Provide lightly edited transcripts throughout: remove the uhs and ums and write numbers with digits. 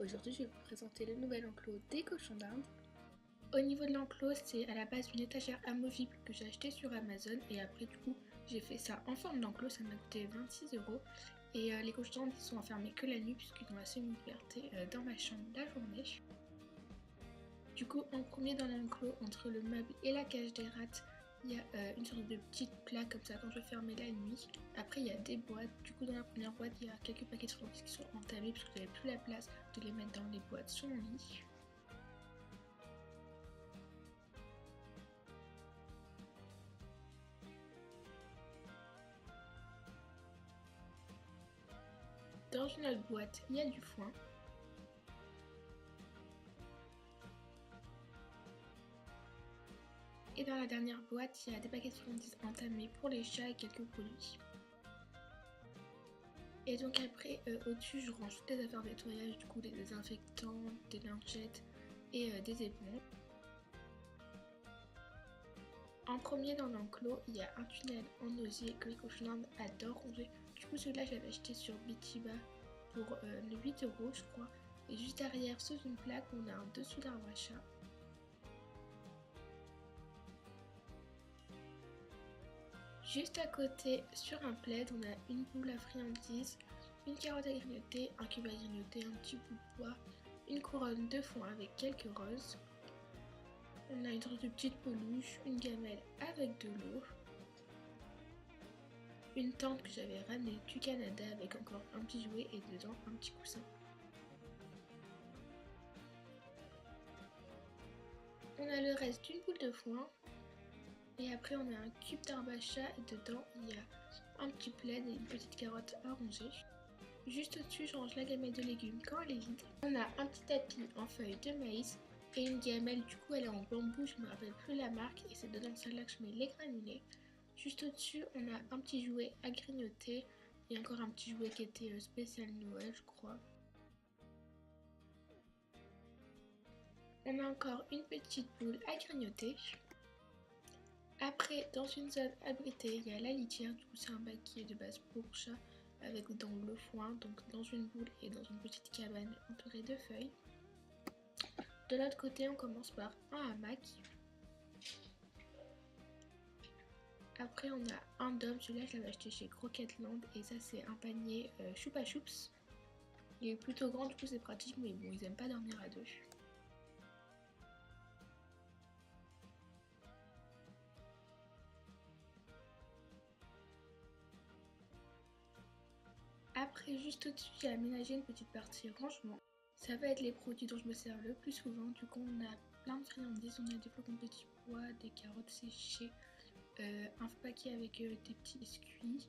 aujourd'hui je vais vous présenter le nouvel enclos des cochons d'Inde. Au niveau de l'enclos, c'est à la base une étagère amovible que j'ai acheté sur Amazon et après du coup j'ai fait ça en forme d'enclos, ça m'a coûté 26 € et les cochons d'Inde ils sont enfermés que la nuit puisqu'ils ont la semi-liberté dans ma chambre la journée. Du coup en premier dans l'enclos, entre le meuble et la cage des rats, il y a une sorte de petite plaque comme ça quand je fermais la nuit. Après il y a des boîtes, du coup dans la première boîte il y a quelques paquets de friandises qui sont entamés parce que j'avais plus la place de les mettre dans les boîtes sur mon lit. Dans une autre boîte il y a du foin. Et dans la dernière boîte, il y a des paquets de friandises entamés pour les chats et quelques produits. Et donc après, au-dessus, je range toutes les affaires de nettoyage, du coup des désinfectants, des lingettes et des éponges. En premier dans l'enclos, il y a un tunnel en osier que les cochons d'Inde adorent ranger. Du coup celui-là, je l'avais acheté sur Bitiba pour 8 € je crois. Et juste derrière, sous une plaque, on a un dessous d'arbre à chat. Juste à côté, sur un plaid, on a une boule à friandises, une carotte à grignoter, un cube à grignoter, un petit bout de bois, une couronne de foin avec quelques roses. On a une sorte de petite peluche, une gamelle avec de l'eau, une tente que j'avais ramenée du Canada avec encore un petit jouet et dedans un petit coussin. On a le reste d'une boule de foin. Et après on a un cube d'arbre à chat et dedans il y a un petit plaid et une petite carotte à ronger. Juste au-dessus je range la gamelle de légumes quand elle est vide. On a un petit tapis en feuilles de maïs et une gamelle, du coup elle est en bambou, je ne me rappelle plus la marque et c'est dedans celle-là que je mets les granulés. Juste au-dessus on a un petit jouet à grignoter et encore un petit jouet qui était spécial Noël je crois. On a encore une petite boule à grignoter. Après, dans une zone abritée, il y a la litière, du coup c'est un bac qui est de base pour chat avec dans le foin, donc dans une boule et dans une petite cabane entourée de feuilles. De l'autre côté, on commence par un hamac. Après, on a un dôme, celui-là je l'avais acheté chez Croquetland et ça c'est un panier Choupa Choups. Il est plutôt grand, du coup c'est pratique, mais bon, ils aiment pas dormir à deux. Après, juste au-dessus, j'ai aménagé une petite partie rangement. Ça va être les produits dont je me sers le plus souvent. Du coup, on a plein de friandises. On a des flocons de petits pois, des carottes séchées, un paquet avec des petits biscuits.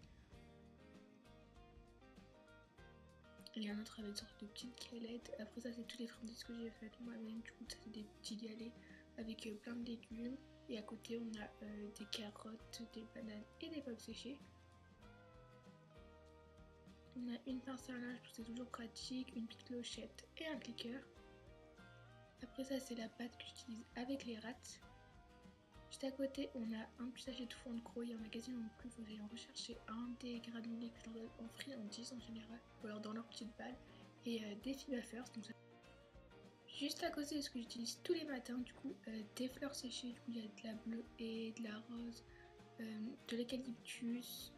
Et un autre avec une sorte de petite galette. Après ça, c'est toutes les friandises que j'ai faites moi-même. Du coup, ça c'est des petits galets avec plein de légumes. Et à côté, on a des carottes, des bananes et des pommes séchées. On a une pince à linge, c'est toujours pratique, une petite clochette et un cliqueur. Après ça, c'est la pâte que j'utilise avec les rats. Juste à côté, on a un petit sachet de fond de croix, il y en a quasiment plus, il faut que j'aille en rechercher un des granulés que je leur donne en friandises en général, ou alors dans leur petite balle, et des fibafers. Donc ça... Juste à côté de ce que j'utilise tous les matins, du coup, des fleurs séchées, du coup il y a de la bleue et de la rose, de l'eucalyptus.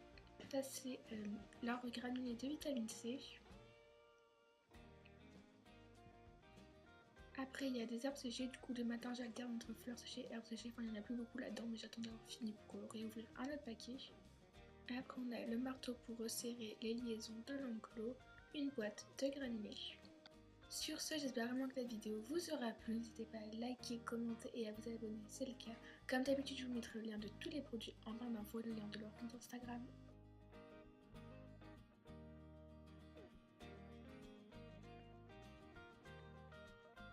Ça c'est l'arbre granulé de vitamine C. Après il y a des herbes séchées, du coup le matin j'alterne entre fleurs séchées et herbes séchées, enfin il n'y en a plus beaucoup là-dedans mais j'attends d'avoir fini pour réouvrir un autre paquet. Après on a le marteau pour resserrer les liaisons de l'enclos, une boîte de granulés. Sur ce, j'espère vraiment que la vidéo vous aura plu, n'hésitez pas à liker, commenter et à vous abonner si c'est le cas. Comme d'habitude je vous mettrai le lien de tous les produits en barre d'infos, le lien de leur compte Instagram